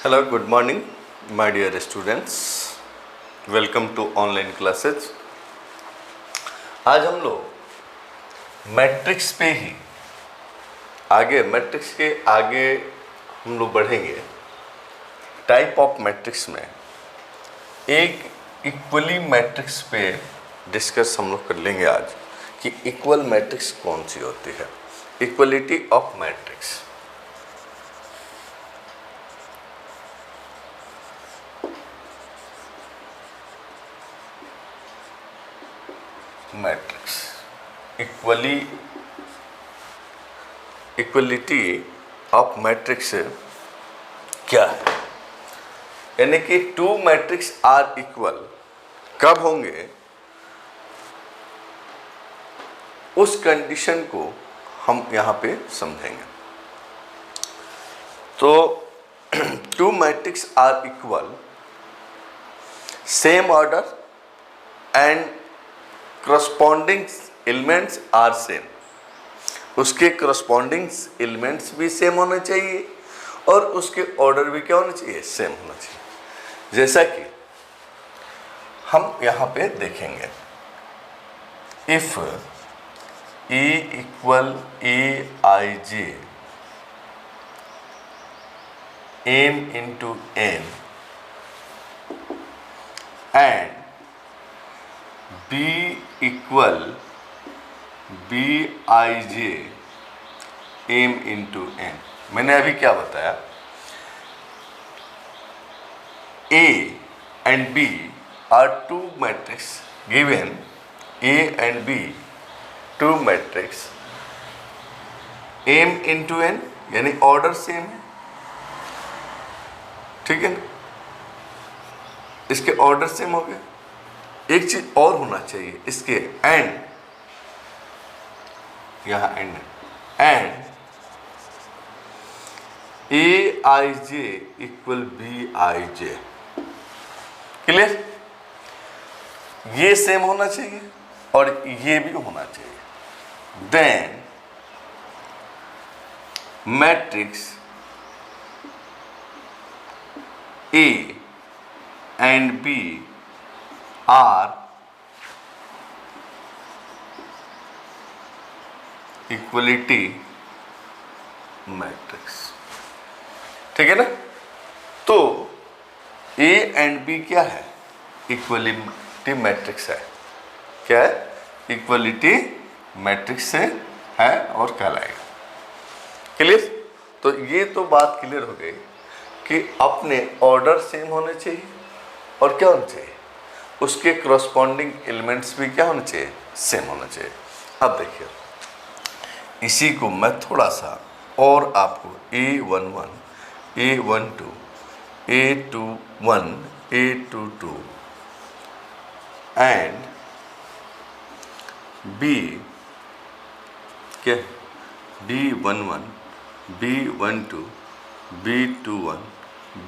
Hello, good morning my dear students. Welcome to online classes. आज हम लोग matrix पे ही मैट्रिक्स के आगे हम लोग बढ़ेंगे। टाइप ऑफ मैट्रिक्स में एक इक्वली मैट्रिक्स पे डिस्कस हम लोग कर लेंगे आज कि इक्वल मैट्रिक्स कौन सी होती है। Equality of matrix. Matrix equality of matrix क्या है? यानी कि टू मैट्रिक्स आर इक्वल कब होंगे, उस कंडीशन को हम यहां पे समझेंगे। तो two matrix are equal, same order and corresponding elements are same. उसके corresponding एलिमेंट्स भी सेम होने चाहिए और उसके ऑर्डर भी क्या होना चाहिए, सेम होना चाहिए। जैसा कि हम यहाँ पे देखेंगे, if E equal Aij m into n and B equal Bij m into n। मैंने अभी क्या बताया, A and B are two matrix given A and B two matrix m into n, यानी ऑर्डर सेम है, ठीक है ना। इसके ऑर्डर सेम हो गए। एक चीज और होना चाहिए इसके, एंड यहां and Aij equal Bij। Clear? ये सेम होना चाहिए और ये भी होना चाहिए। Then matrix A and B are equality matrix, ठीक है ना। तो ए एंड बी क्या है, इक्वलिटी मैट्रिक्स है। क्या है? इक्वलिटी मैट्रिक्स से है और कहलाएगा। क्लियर? तो ये तो बात क्लियर हो गई कि अपने ऑर्डर सेम होने चाहिए और क्या होना चाहिए, उसके करस्पॉन्डिंग एलिमेंट्स भी क्या होना चाहिए, सेम होना चाहिए। अब देखिए, इसी को मैं थोड़ा सा और आपको A11, A12, A21, A22 and B क्या, B11, B12, B21,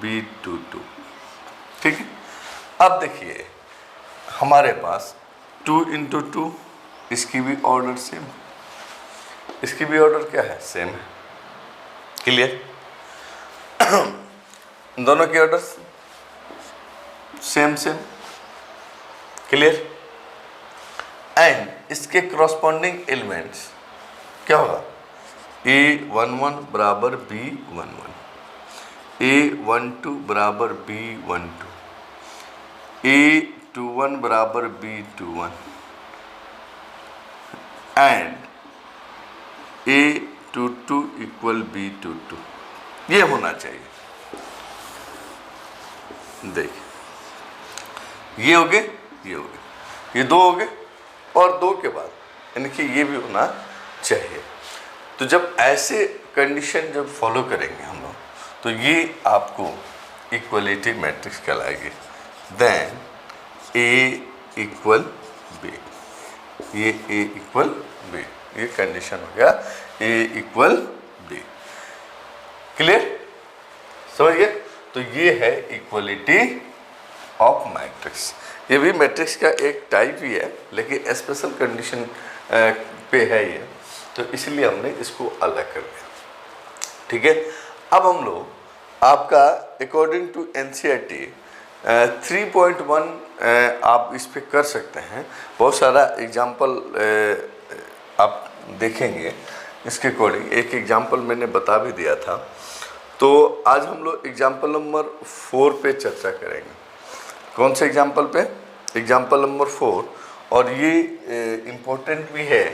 B22, ठीक है। अब देखिए, हमारे पास 2 इंटू 2, इसकी भी ऑर्डर सेम, इसकी भी ऑर्डर क्या है, सेम है। क्लियर? दोनों के ऑर्डर सेम। क्लियर? एंड इसके करस्पॉन्डिंग एलिमेंट्स क्या होगा, A11 बराबर B11, A12 बराबर B12, A21 बराबर B21 and A22 equal B22। ये होना चाहिए। देखिए, ये हो गए, ये दो हो गए, और दो के बाद यानी कि ये भी होना चाहिए। तो जब ऐसे कंडीशन जब फॉलो करेंगे हम लोग, तो ये आपको इक्वलिटी मैट्रिक्स कहलाएगी। देन A इक्वल B, ये A इक्वल B, ये कंडीशन हो गया A इक्वल B। क्लियर? समझ गए? तो ये है इक्वलिटी ऑफ मैट्रिक्स। ये भी मैट्रिक्स का एक टाइप ही है, लेकिन स्पेशल कंडीशन पे है ये, तो इसलिए हमने इसको अलग कर दिया। ठीक है। अब हम लोग आपका अकॉर्डिंग टू एनसीईआरटी 3.1 आप इस पे कर सकते हैं। बहुत सारा एग्जाम्पल आप देखेंगे इसके अकॉर्डिंग। एक एग्जाम्पल मैंने बता भी दिया था। तो आज हम लोग एग्जाम्पल नंबर 4 पे चर्चा करेंगे। कौन से एग्जाम्पल पे? Example number 4। और ये इम्पोर्टेंट भी है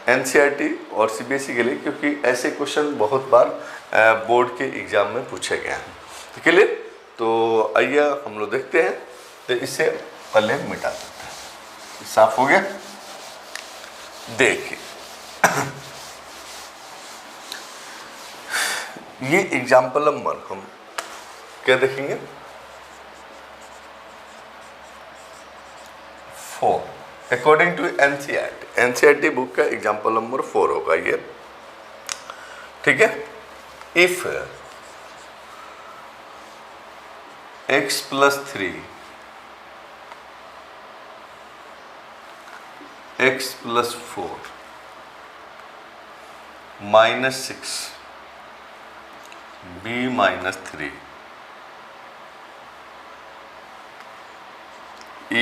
एनसीईआरटी और सीबीएसई के लिए, क्योंकि ऐसे क्वेश्चन बहुत बार बोर्ड के एग्ज़ाम में पूछे गए हैं। ठीक है? तो आइए हम लोग देखते हैं। तो इससे पहले मिटा देते हैं। साफ हो गया? देखिए ये एग्जाम्पल नंबर हम क्या देखेंगे? 4 अकॉर्डिंग टू एनसीईआरटी बुक का एग्जाम्पल नंबर 4 होगा ये। ठीक है? If x plus 3 x plus 4 minus 6 b minus 3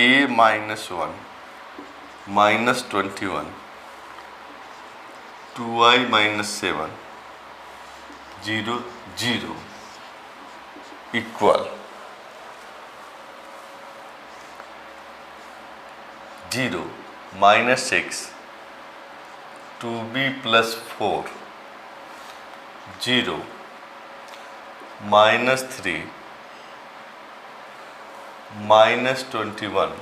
a minus 1 minus 21 2y minus 7 0 0 equal 0 minus 6 2b plus 4 0 minus 3 minus 21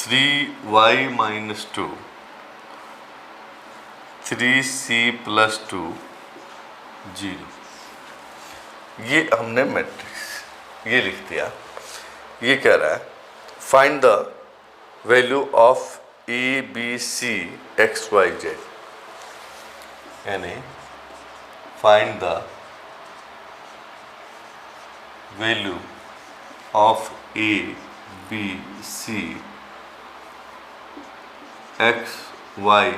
3y minus 2 3c plus 2 0। ये हमने मैट्रिक्स ये लिख दिया। ये कह रहा है find the value of A B C X Y Z, यानी find the value of A B C X Y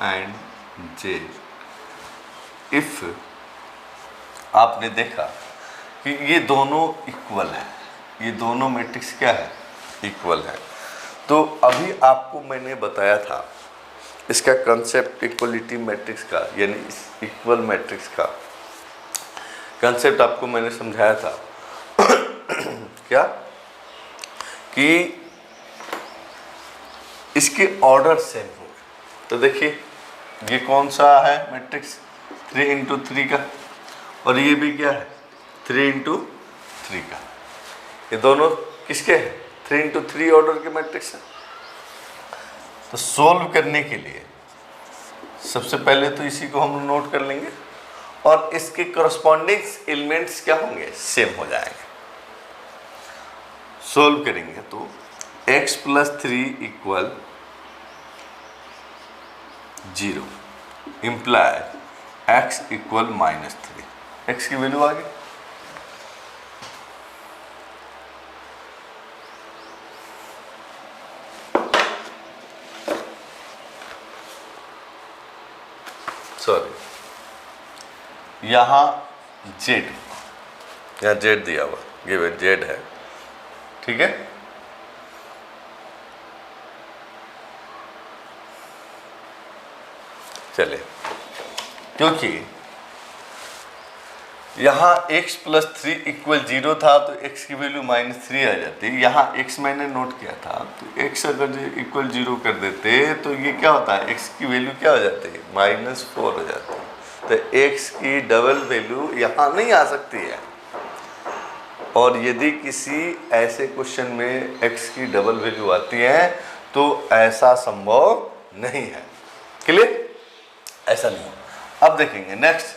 and Z. If आपने देखा कि ये दोनों इक्वल है, ये दोनों मैट्रिक्स क्या है? इक्वल है। तो अभी आपको मैंने बताया था इसका कंसेप्ट इक्वलिटी मैट्रिक्स का, यानी इक्वल मैट्रिक्स का कंसेप्ट आपको मैंने समझाया था। क्या कि इसके ऑर्डर सेम हो। तो देखिए ये कौन सा है मैट्रिक्स? 3 इंटू 3 का, और ये भी क्या है? 3 इंटू 3 का। ये दोनों किसके हैं? 3 इंटू 3 ऑर्डर के मैट्रिक्स हैं। तो सोल्व करने के लिए सबसे पहले तो इसी को हम नोट कर लेंगे, और इसके करस्पॉन्डिंग एलिमेंट्स क्या होंगे? सेम हो जाएंगे। सोल्व करेंगे तो x plus 3 equal 0 imply x equal minus 3। x की वैल्यू आ गई। सॉरी, यहाँ z, यहाँ z दिया हुआ, गिवन z है। ठीक है? चले, क्योंकि यहाँ x प्लस 3 इक्वल 0 था तो x की वैल्यू माइनस 3 आ जाती। यहाँ x मैंने नोट किया था, तो x अगर इक्वल 0 कर देते तो ये क्या होता है? x की वैल्यू क्या हो जाती है? माइनस 4 हो जाती है। तो x की डबल वैल्यू यहाँ नहीं आ सकती है। और यदि किसी ऐसे क्वेश्चन में x की डबल वैल्यू आती है तो ऐसा संभव नहीं है। क्लियर? ऐसा नहीं हो। अब देखेंगे नेक्स्ट,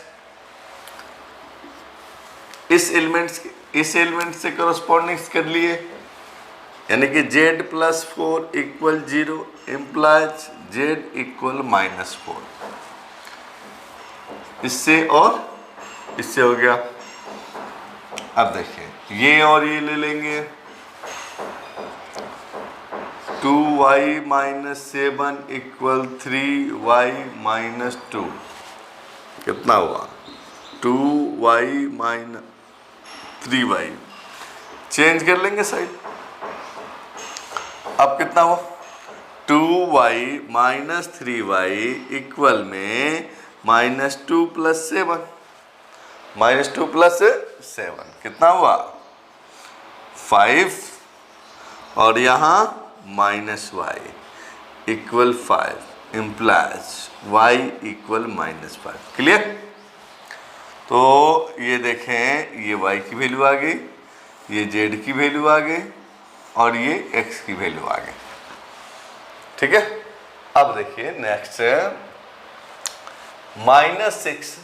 इस एलिमेंट से करस्पॉन्डिंग कर लिए, यानी कि z plus 4 equal 0 implies z equal minus 4। इससे और इससे हो गया। अब देखिए ये और ये ले लेंगे, 2y minus 7 equal 3y minus 2। कितना हुआ 2y माइनस 3y, चेंज कर लेंगे साइड। अब कितना हुआ 2y माइनस 3y इक्वल में -2 + 7, -2 + 7 कितना हुआ 5, और यहाँ -y equal 5 implies y equal -5। Clear? तो ये देखें, ये y की वैल्यू आ गई, ये z की वैल्यू आ गई, और ये x की वैल्यू आ गई। ठीक है? अब देखिए नेक्स्ट है -6,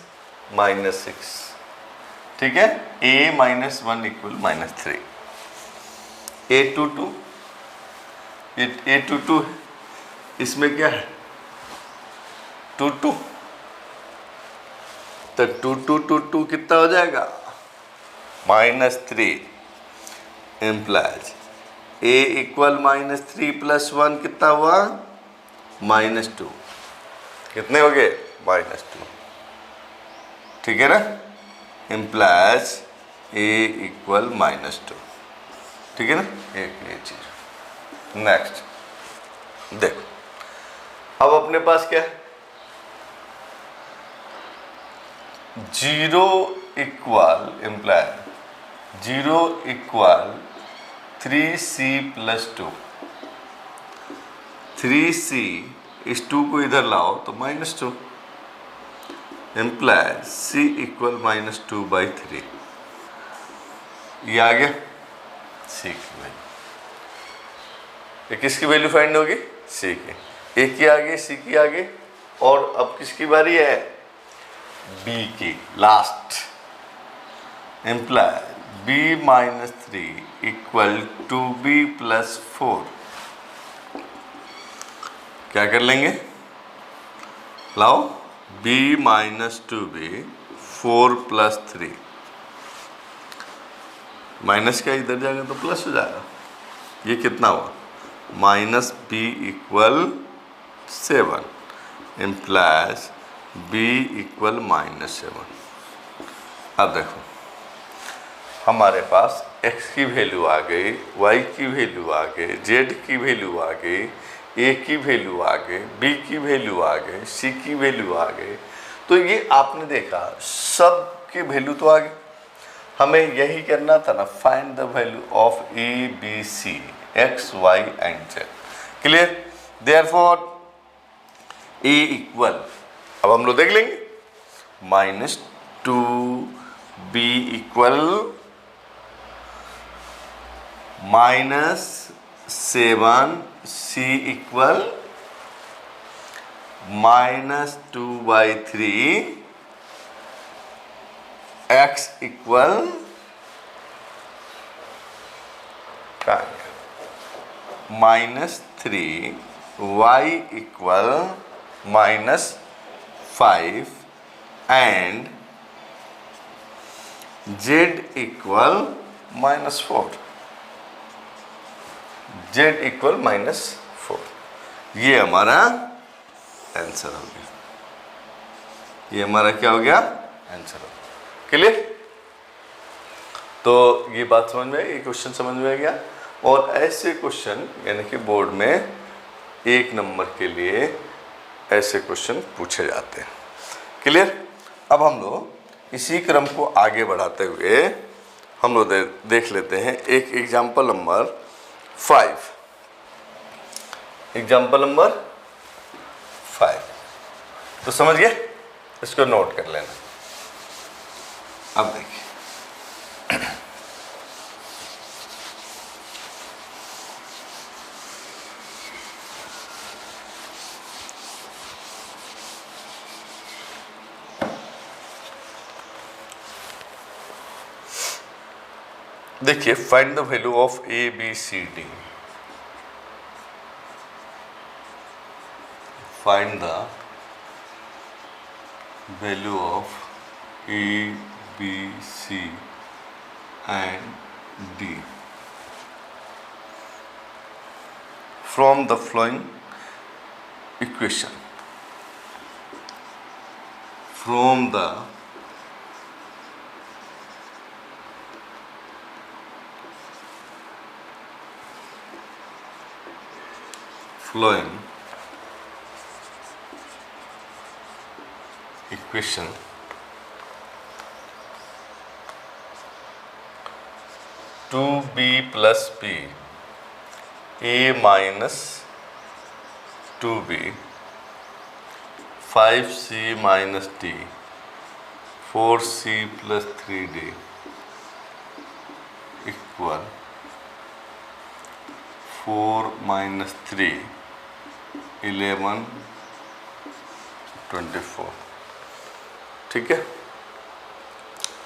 ठीक है, a - 1 इक्वल -3, a22 है, इसमें क्या है 2 2, तो 2 कितना हो जाएगा -3 इम्प्लाइज a इक्वल -3 + 1 कितना हुआ -2, कितने हो गए -2। ठीक है ना, इम्प्लाइज a इक्वल -2। ठीक है ना, एक ये चीज। नेक्स्ट देखो, अब अपने पास क्या है 0 equal implies 0 equal 3c + 2, 3c इस 2 को इधर लाओ तो -2 इम्प्लाइज c इक्वल -2/3। ये आ गया c की वैल्यू। ये किसकी वैल्यू फाइंड होगी c की, a की आ गई, c की आ गई, और अब किसकी बारी है b की, last. Implies b - 3 equal 2b + 4। क्या कर लेंगे, लाओ b - 2b 4 + 3, माइनस का इधर जाएगा तो प्लस हो जाएगा। ये कितना हुआ -b equal 7 implies b equal -7। अब देखो हमारे पास x की वैल्यू आ गई, y की वैल्यू आ गई, z की वैल्यू आ गई, a की वैल्यू आ गई, b की वैल्यू आ गई, c की वैल्यू आ गई। तो ये आपने देखा सब की वैल्यू तो आ गई। हमें यही करना था ना, find the value of a b c x y and z। Clear? Therefore a equal, अब हम लोग देख लेंगे -2b equal -7, c equal -2/3, x equal -3, y equal -5 and z equal -4, z equal -4। ये हमारा आंसर हो गया, ये हमारा क्या हो गया आंसर हो गया। क्लियर? तो ये बात समझ में आई, ये क्वेश्चन समझ में आ गया। और ऐसे क्वेश्चन यानी कि बोर्ड में 1 नंबर के लिए ऐसे क्वेश्चन पूछे जाते हैं। क्लियर? अब हम लोग इसी क्रम को आगे बढ़ाते हुए हम लोग देख लेते हैं एक एग्जाम्पल नंबर 5। एग्जाम्पल नंबर 5 तो समझ गए, इसको नोट कर लेना। अब देखिए देखिए, find the value of A B C D. Find the value of A B C and D from the flowing equation. from the following equation two B plus B A minus 2b 5c minus d 4c plus 3d equal 4 माइनस 3 11 24। ठीक है,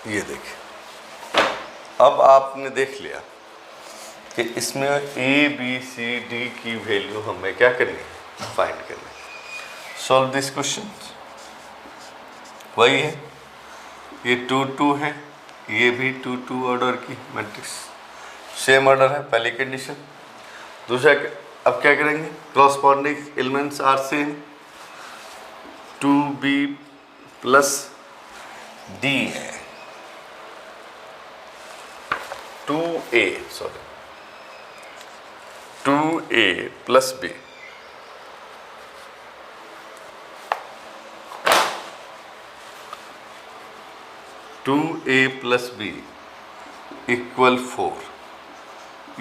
ये देखिए अब आपने देख लिया कि इसमें ए बी सी डी की वैल्यू हमें क्या करनी है, फाइंड करनी है। सॉल्व दिस क्वेश्चन, वही है, ये 2 2 है, ये भी 2 2 ऑर्डर की मैट्रिक्स, सेम ऑर्डर है पहली कंडीशन। दूसरा अब क्या करेंगे, corresponding elements are same, 2b plus D है, 2a plus b plus b equal 4,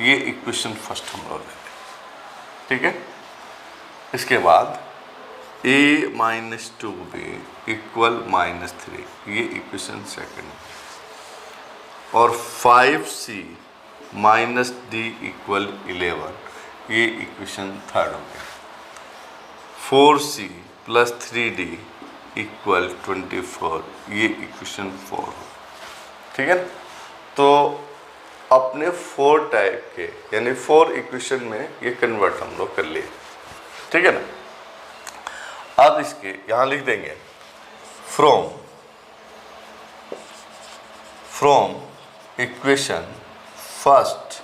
ये इक्वेशन फर्स्ट हम लोग लेंगे। ठीक है, इसके बाद a minus 2b equal minus 3, ये इक्वेशन सेकंड, और 5c माइनस डी इक्वल 11, ये इक्वेशन थर्ड हो गया। 4c प्लस 3d इक्वल 24, ये इक्वेशन 4 हो। ठीक है, तो अपने 4 टाइप के यानी 4 इक्वेशन में ये कन्वर्ट हम लोग कर लिए। ठीक है ना, अब इसके यहाँ लिख देंगे from equation first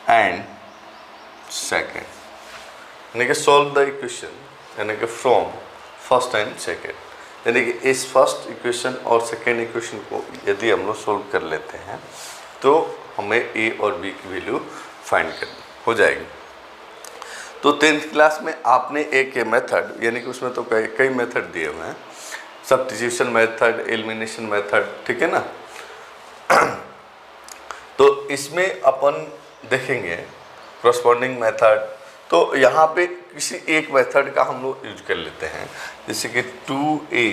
and second, यानी कि सॉल्व द इक्वेशन, यानी कि फ्रॉम फर्स्ट एंड सेकेंड, यानी कि इस फर्स्ट इक्वेशन और सेकेंड इक्वेशन को यदि हम लोग सॉल्व कर लेते हैं तो हमें ए और बी की वैल्यू फाइंड करनी हो जाएगी। तो 10th क्लास में आपने एक मेथड, यानी कि उसमें तो कई मेथड दिए हुए हैं, सब्स्टिट्यूशन मेथड, एलिमिनेशन मेथड, ठीक है ना। तो इसमें अपन देखेंगे करस्पॉन्डिंग मेथड, तो यहाँ पे किसी एक मेथड का हम लोग यूज कर लेते हैं, जैसे कि 2a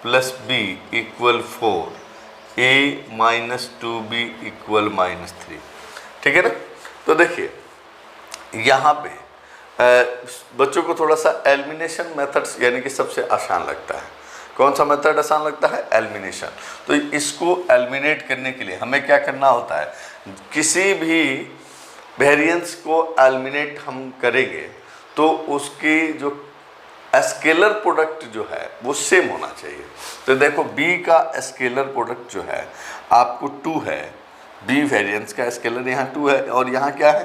plus B equal 4, a minus 2b equal minus 3। ठीक है ना, तो देखिए यहाँ पे बच्चों को थोड़ा सा एलिमिनेशन मेथड्स यानी कि सबसे आसान लगता है। कौन सा मेथड आसान लगता है, एलिमिनेशन। तो इसको एलिमिनेट करने के लिए हमें क्या करना होता है, किसी भी वेरिएंस को एलिमिनेट हम करेंगे तो उसकी जो स्केलर प्रोडक्ट जो है वो सेम होना चाहिए। तो देखो b का स्केलर प्रोडक्ट जो है आपको 2 है, b वेरिएंस का स्केलर यहाँ 2 है और यहाँ क्या है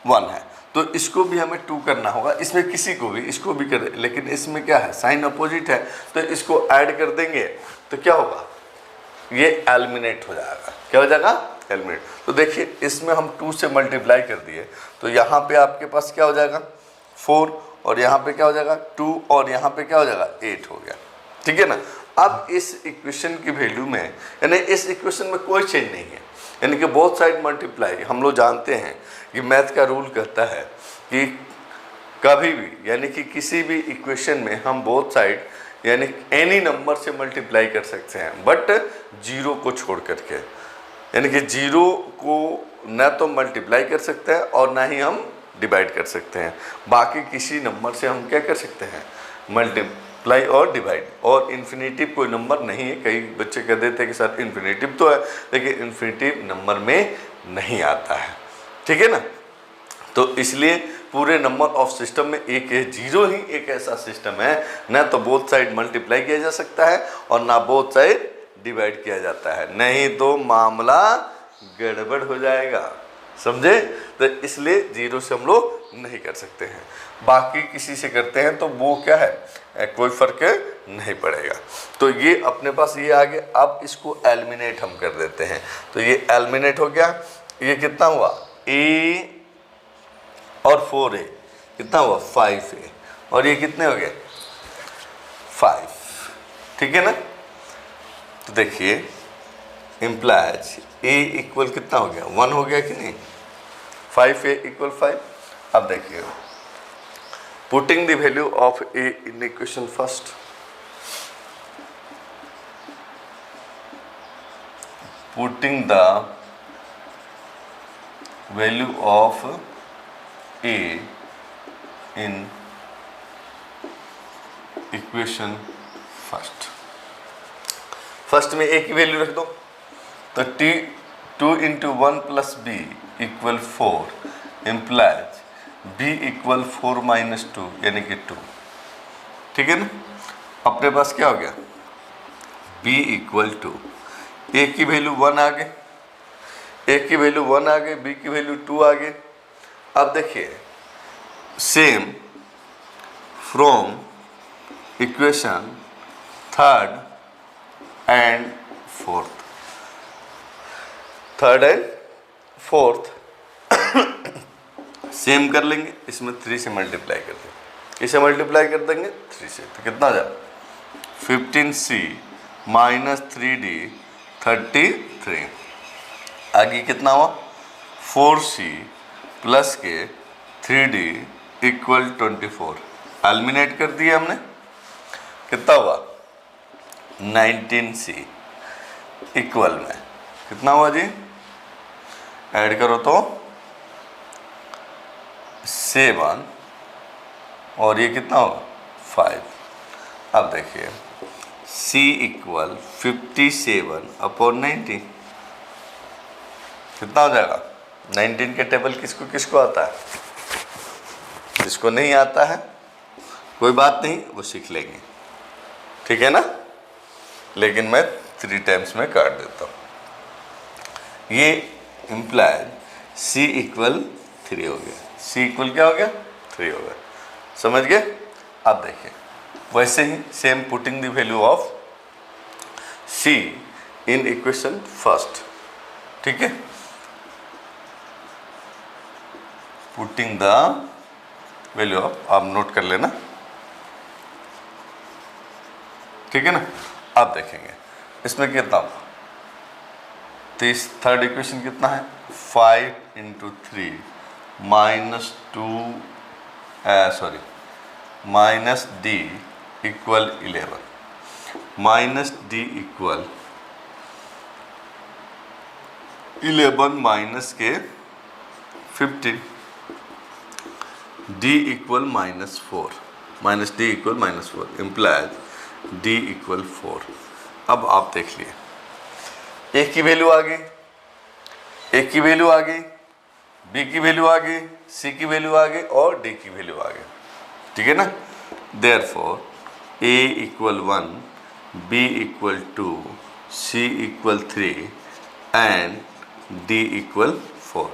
1 है, तो इसको भी हमें 2 करना होगा। इसमें किसी को भी, इसको भी कर, लेकिन इसमें क्या है साइन अपोजिट है, तो इसको ऐड कर देंगे तो क्या होगा, ये एलिमिनेट हो जाएगा। क्या हो जाएगा, एलिमिनेट। तो देखिए इसमें हम 2 से मल्टीप्लाई कर दिए तो यहाँ पे आपके पास क्या हो जाएगा 4, और यहाँ पे क्या हो जाएगा 2, और यहाँ पे क्या हो जाएगा 8 हो गया। ठीक है ना। अब इस इक्वेशन की वैल्यू में, यानी इस इक्वेशन में कोई चेंज नहीं है, यानी कि बोथ साइड मल्टीप्लाई। हम लोग जानते हैं कि मैथ का रूल कहता है कि कभी भी, यानी कि किसी भी इक्वेशन में हम बोथ साइड यानी एनी नंबर से मल्टीप्लाई कर सकते हैं, बट 0 को छोड़ करके, यानी कि 0 को न तो मल्टीप्लाई कर सकते हैं और ना ही हम डिवाइड कर सकते हैं। बाकी किसी नंबर से हम क्या कर सकते हैं, मल्टीप्लाई और डिवाइड। और इन्फिनेटिव कोई नंबर नहीं है। कई बच्चे कह देते हैं कि सर इन्फिनेटिव तो है, लेकिन इन्फिनेटिव नंबर में नहीं आता है। ठीक है ना। तो इसलिए पूरे नंबर ऑफ सिस्टम में एक है 0 ही एक ऐसा सिस्टम है, ना तो बोथ साइड मल्टीप्लाई किया जा सकता है और ना बोथ साइड डिवाइड किया जाता है, नहीं तो मामला गड़बड़ हो जाएगा। समझे। तो इसलिए 0 से हम लोग नहीं कर सकते हैं, बाकी किसी से करते हैं तो वो क्या है, कोई फर्क नहीं पड़ेगा। तो ये अपने पास ये आ गया। अब इसको एलिमिनेट हम कर देते हैं, तो ये एलिमिनेट हो गया। ये कितना हुआ, a और 4a कितना हुआ 5a, और ये कितने हो गए 5, ठीक है ना। तो देखिए इम्प्लाइज a इक्वल कितना हो गया 1 हो गया कि नहीं, 5a इक्वल 5। अब देखिए putting the value of a in equation first, putting the value of a in equation first में a की वैल्यू रख दो, तो 2 into 1 plus b equal 4 implies b equal 4 minus 2 यानी कि 2, ठीक है ना। अपने पास क्या हो गया b इक्वल 2, a की वैल्यू 1 आ गई, a की वैल्यू 1 आ गई, b की वैल्यू 2 आ गई। अब देखिए same from equation third and fourth same कर लेंगे, इसमें 3 से मल्टीप्लाई कर देंगे, इसे मल्टीप्लाई कर देंगे 3 से, तो कितना जा 15c माइनस 3d 33, आगे कितना हुआ 4c प्लस के 3d इक्वल 24, एलिमिनेट कर दिया हमने, कितना हुआ 19c इक्वल में कितना हुआ जी, ऐड करो तो 7 और ये कितना होगा 5। अब देखिए c इक्वल 57/90 कितना हो जाएगा, 19 के टेबल किसको किसको आता है, जिसको नहीं आता है कोई बात नहीं, वो सीख लेंगे, ठीक है ना। लेकिन मैं 3 टाइम्स में काट देता हूँ, ये इम्प्लाइज c इक्वल 3 हो गया, c इक्वल क्या हो गया 3 हो गया, समझ गए। अब देखिए वैसे ही same putting the value of c in equation first, ठीक है, पुटिंग द वैल्यू ऑफ, आप नोट कर लेना, ठीक है ना। अब देखेंगे इसमें कितना, तो इस थर्ड इक्वेशन कितना है 5 into 3 minus 2 minus d equal 11, minus d equal 11 minus के 15, d equal -4, minus d equal -4 implies d equal 4। अब आप देख लिए a की वैल्यू आ गई, a की वैल्यू आ गई, b की वैल्यू आ गई, c की वैल्यू आ गई और d की वैल्यू आ गई, ठीक है ना। Therefore a equal 1, b equal 2, c equal 3 and d equal 4,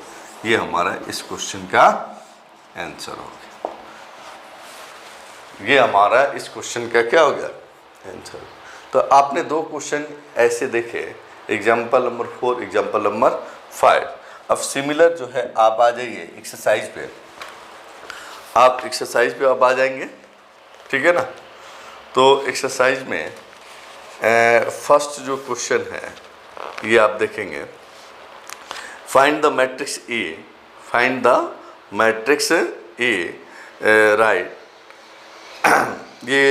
ये हमारा इस क्वेश्चन का आंसर हो गया, ये हमारा इस क्वेश्चन का क्या हो गया आंसर। तो आपने 2 क्वेश्चन ऐसे देखे, एग्जाम्पल नंबर 4, एग्जाम्पल नंबर 5। अब सिमिलर जो है आप आ जाइए एक्सरसाइज पे, आप एक्सरसाइज पे अब आ जाएंगे, ठीक है ना। तो एक्सरसाइज में फर्स्ट जो क्वेश्चन है ये आप देखेंगे, find the matrix A, find the matrix A, right, ये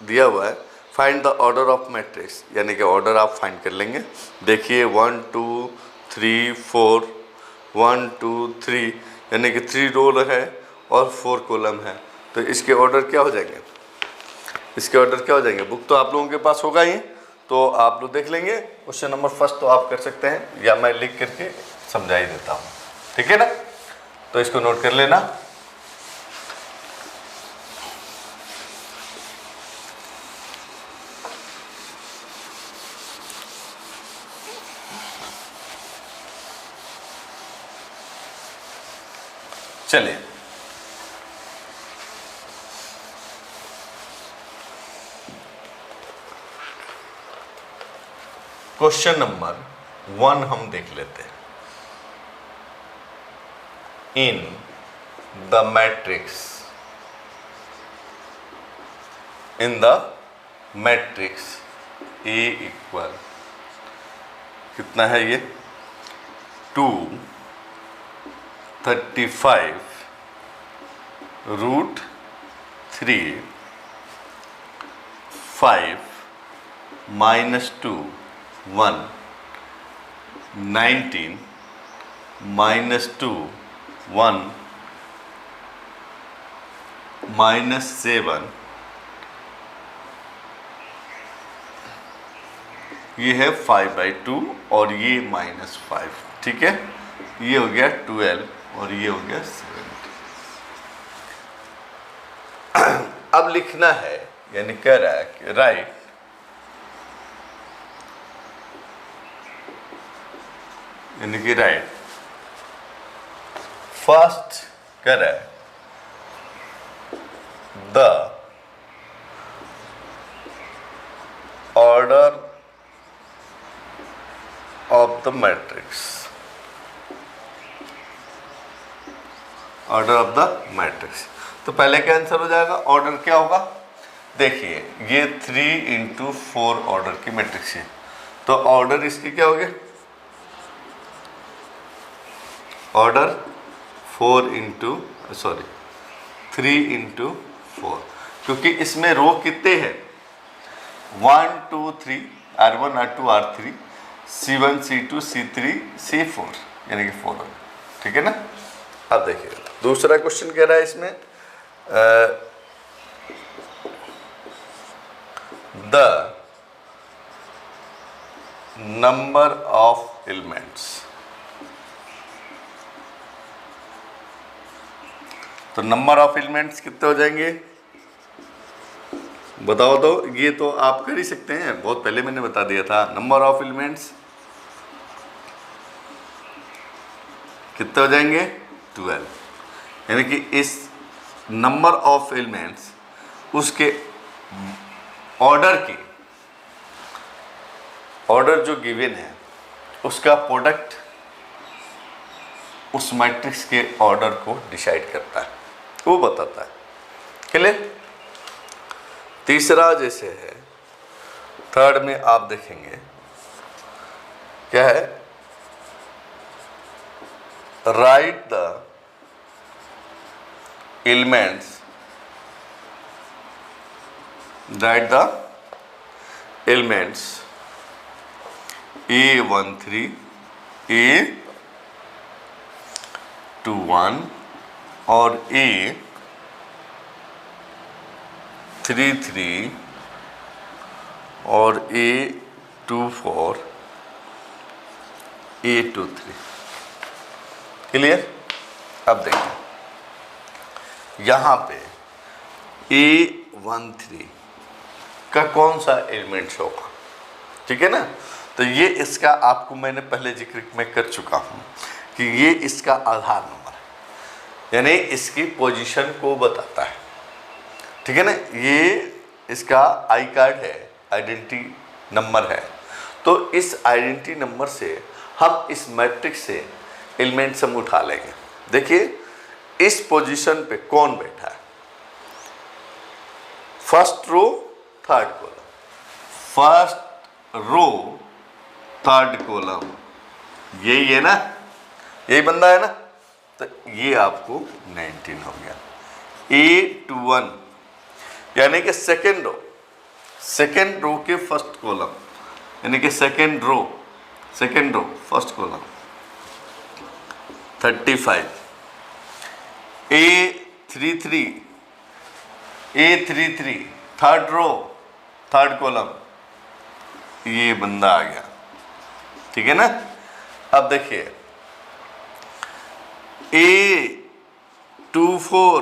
दिया हुआ है, find the order of matrix, यानी कि ऑर्डर आप फाइंड कर लेंगे। देखिए 1 2 3 4, 1 2 3 यानी कि 3 रो है और 4 कॉलम है, तो इसके ऑर्डर क्या हो जाएंगे, इसके ऑर्डर क्या हो जाएंगे। बुक तो आप लोगों के पास होगा ही, तो आप लोग देख लेंगे। क्वेश्चन नंबर फर्स्ट तो आप कर सकते हैं, या मैं लिख करके समझा ही देता हूँ, ठीक है ना। तो इसको नोट कर लेना। चलिए क्वेश्चन नंबर 1 हम देख लेते हैं। In the matrix, in the matrix A equal कितना है ये 2 35 रूट 3 5 माइनस 2 1 19 माइनस 2 1 माइनस 7, ये है 5/2 और ये -5, ठीक है। ये हो गया 12 और ये हो गया 70। अब लिखना है, यानी कह रहा है कि राइट फर्स्ट कह रहा है the order of the matrix, order of the matrix. तो पहले क्या आंसर हो जाएगा, ऑर्डर क्या होगा, देखिए ये 3/4 ऑर्डर की मैट्रिक्स है, तो ऑर्डर इसकी क्या हो गया, ऑर्डर 3/4, क्योंकि इसमें रो कितने हैं 1 2 3 R1 R2 R3 C1 C2 C3 C4, यानी कि 4, ठीक है ना। अब देखिए दूसरा क्वेश्चन कह रहा है इसमें द नंबर ऑफ एलिमेंट्स, तो नंबर ऑफ एलिमेंट्स कितने हो जाएंगे बताओ। तो ये तो आप कर ही सकते हैं, बहुत पहले मैंने बता दिया था। नंबर ऑफ एलिमेंट्स कितने हो जाएंगे 12, यानी कि इस नंबर ऑफ एलिमेंट्स उसके ऑर्डर जो गिवन है उसका प्रोडक्ट उस मैट्रिक्स के ऑर्डर को डिसाइड करता है, वो बताता है। क्लियर। तीसरा जैसे है, थर्ड में आप देखेंगे क्या है, right the elements, A13 A21 और A33 और A24 A23। क्लियर। अब देखिए यहाँ पे A13 का कौन सा एलिमेंट होगा, ठीक है ना। तो ये इसका आपको मैंने पहले जिक्र में कर चुका हूँ कि ये इसका आधार नंबर है, यानी इसकी पोजीशन को बताता है, ठीक है ना। ये इसका आई कार्ड है, आइडेंटिटी नंबर है। तो इस आइडेंटिटी नंबर से हम इस मैट्रिक्स से एलिमेंट्स हम उठा लेंगे। देखिए इस पोजीशन पे कौन बैठा है, first row third column, first row third column, यही है ना, यही बंदा है ना। तो ये आपको 19 हो गया। A21 यानी कि सेकेंड रो के फर्स्ट कॉलम, यानी कि second row first column 35। A33 third row third column, ये बंदा आ गया, ठीक है ना। अब देखिए A24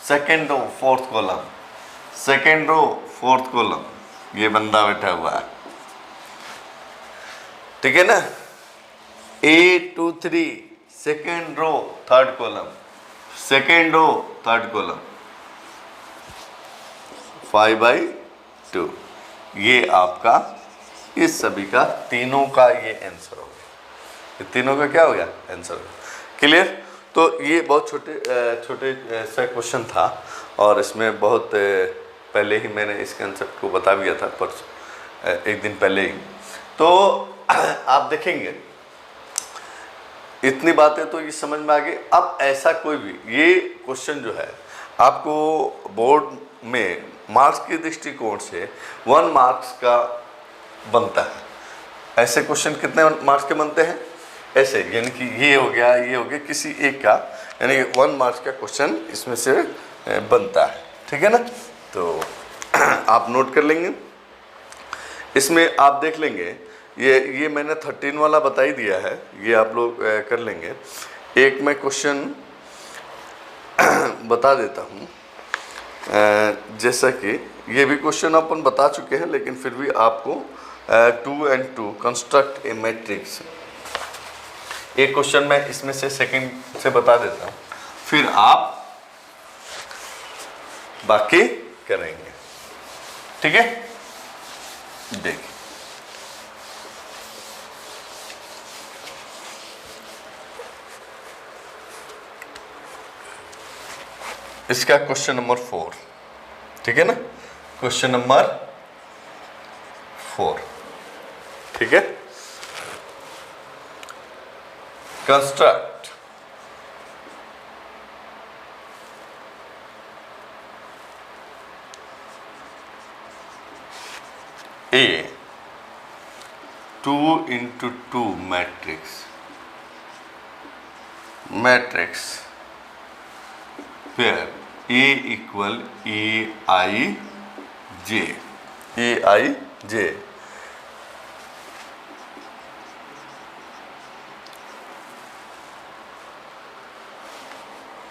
second row fourth column, ये बंदा बैठा हुआ है, ठीक है ना। A23 second row third column 5/2, ये आपका इस सभी का तीनों का ये आंसर हो गया। ये तीनों का क्या हो गया? आंसर हो गया। क्लियर? तो ये बहुत छोटे सा क्वेश्चन था और इसमें बहुत पहले ही मैंने इस कंसेप्ट को बता दिया था, परसों एक दिन पहले ही। तो आप देखेंगे इतनी बातें तो ये समझ में आ गई। अब ऐसा कोई भी ये क्वेश्चन जो है आपको बोर्ड में मार्क्स के दृष्टिकोण से 1 मार्क्स का बनता है। ऐसे क्वेश्चन कितने मार्क्स के बनते हैं? ऐसे, यानी कि ये हो गया किसी एक का, यानी कि 1 मार्क्स का क्वेश्चन इसमें से बनता है। ठीक है ना? तो आप नोट कर लेंगे। इसमें आप देख लेंगे ये मैंने 13 वाला बता ही दिया है, ये आप लोग कर लेंगे। एक मैं क्वेश्चन बता देता हूँ, जैसा कि ये भी क्वेश्चन अपन बता चुके हैं, लेकिन फिर भी आपको 2 and 2 कंस्ट्रक्ट ए मैट्रिक्स, एक क्वेश्चन मैं इसमें से सेकंड से बता देता हूँ, फिर आप बाकी करेंगे। ठीक है? देखिए, इसका क्वेश्चन नंबर 4, ठीक है ना? क्वेश्चन नंबर 4, ठीक है? Construct A 2 into 2 matrix where A equal AIJ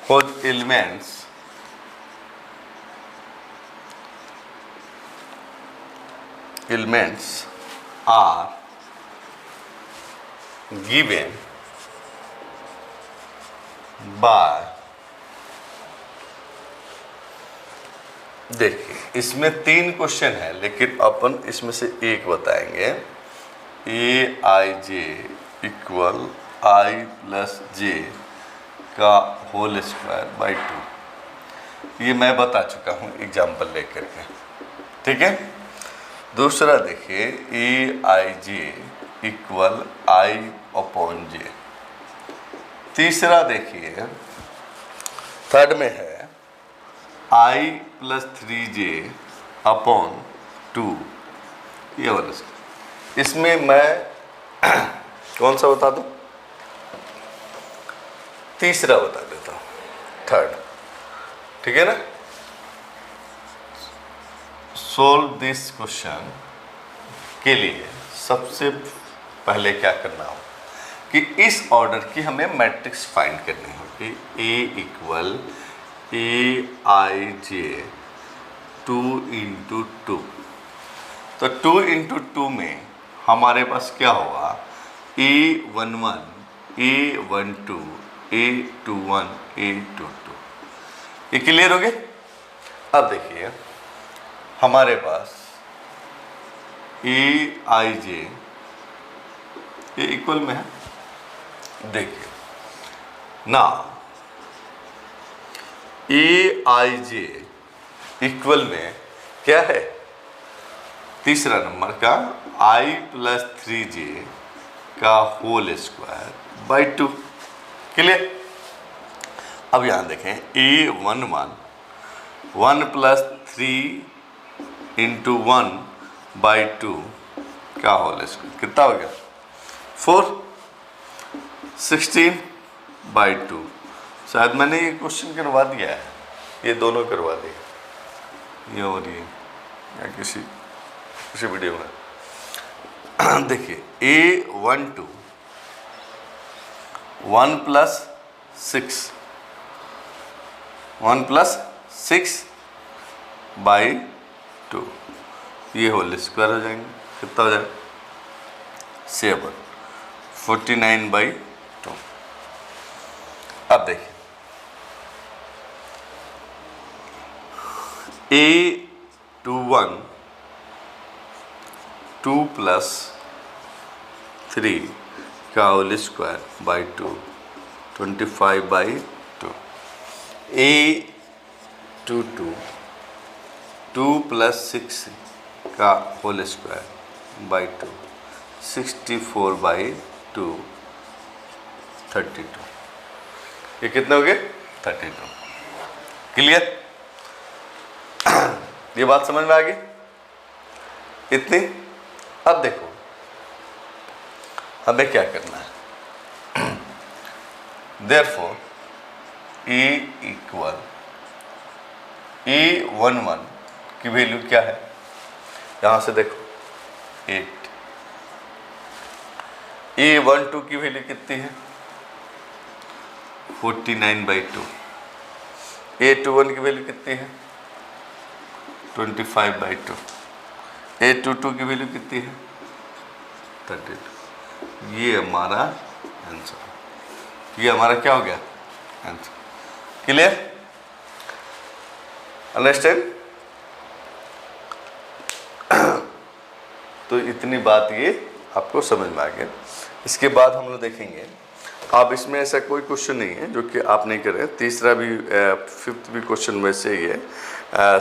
whose elements are given by, देखिए इसमें 3 क्वेश्चन है, लेकिन अपन इसमें से एक बताएंगे। AIJ equal I plus J का होल स्क्वायर बाई 2, ये मैं बता चुका हूँ एग्जाम्पल लेकर के। ठीक है? दूसरा देखिए AIJ equal I upon J। तीसरा देखिए, थर्ड में है I प्लस 3J अपॉन 2, ये वाला। इसमें मैं कौन सा बता दूं? तीसरा बता देता हूँ, थर्ड। ठीक है ना? सोल्व दिस क्वेश्चन के लिए सबसे पहले क्या करना हो कि इस ऑर्डर की हमें मैट्रिक्स फाइंड करनी होगी। A इक्वल AIJ 2 into 2, तो 2 into 2 में हमारे पास क्या होगा? A11, A12, A21, A22। ये क्लियर हो गए? अब देखिए हमारे पास AIJ ये इक्वल में है। देखिए ना, AIJ इक्वल में क्या है? तीसरा नंबर का I प्लस 3J का होल स्क्वायर बाई 2। क्लियर? अब यहाँ देखें A11 1 प्लस 3 इंटू 1 बाई 2 का होल स्क्वायर कितना हो गया? 4। 16 बाई 2। शायद मैंने ये क्वेश्चन करवा दिया है, ये दोनों करवा दिए, ये और ये, या किसी वीडियो में। देखिए A12 1 प्लस 6 बाई 2, ये होल स्क्वायर हो जाएंगे। कितना हो जाएगा? 7। 49 बाई 2। अब देखिए A21 2 प्लस 3 का whole square by 2, 25/2। A22 2 plus 6 का होल स्क्वायर बाई 2, 64/2, 32। ये कितने हो गए? 32। क्लियर? ये बात समझ में आ गई इतनी? अब देखो हमें क्या करना है। देयरफॉर E इक्वल A11 की वैल्यू क्या है? यहां से देखो 8। A12 की वैल्यू कितनी है? 49/2। A21 की वैल्यू कितनी है? 25/2। A22 की वैल्यू कितनी है? 32। ये हमारा आंसर। ये हमारा क्या हो गया? आंसर। क्लियर? अंडरस्टैंड? तो इतनी बात ये आपको समझ में आ गया। इसके बाद हम लोग देखेंगे, अब इसमें ऐसा कोई क्वेश्चन नहीं है जो कि आप नहीं करें। तीसरा भी 5th भी क्वेश्चन वैसे ही है,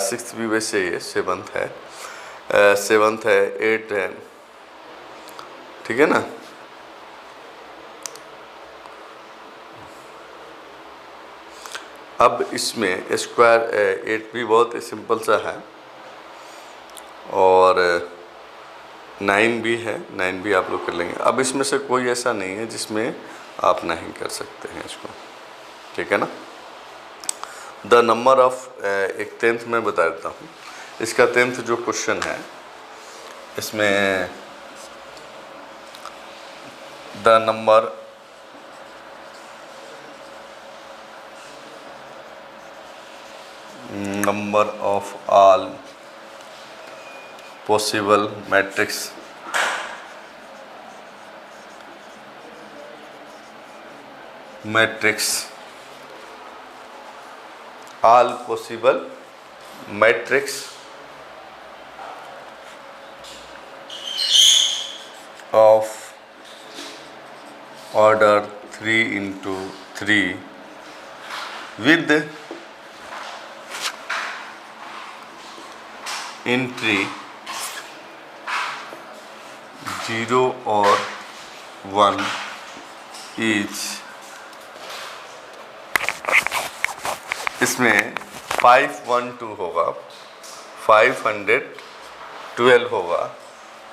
6th भी वैसे ही है, 7th है, 7th है, 8 है, ठीक है ना। अब इसमें स्क्वायर 8 भी बहुत सिंपल सा है और 9 भी है, 9 भी आप लोग कर लेंगे। अब इसमें से कोई ऐसा नहीं है जिसमें आप नहीं कर सकते हैं इसको, ठीक है ना। द नंबर ऑफ एक 10th में बता देता हूँ। इसका 10th जो क्वेश्चन है इसमें the number of all possible matrix all possible matrix of order 3×3 with entry 0 or 1 each। इसमें 512 होगा, 512 होगा।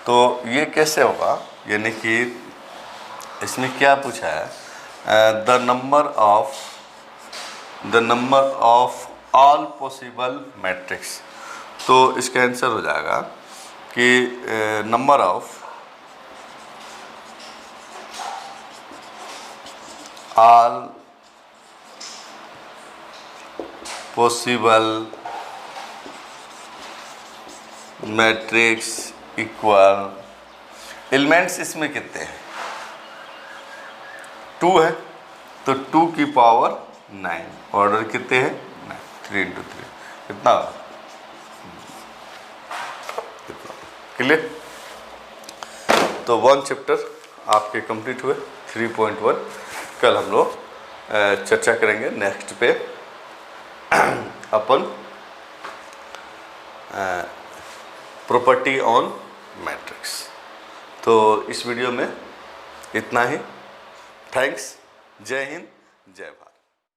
तो ये कैसे होगा? यानी कि इसमें क्या पूछा है? The number of all possible matrix. तो इसका आंसर हो जाएगा कि number of all possible matrix equal elements इसमें कितने हैं? 2 है, तो 2 की पावर 9। ऑर्डर कितने हैं? 9। 3×3 कितना? क्लियर? तो 1 चैप्टर आपके कंप्लीट हुए। 3.1 कल हम लोग चर्चा करेंगे नेक्स्ट पे अपन प्रॉपर्टी ऑन मैट्रिक्स। तो इस वीडियो में इतना ही। थैंक्स। जय हिंद, जय भारत।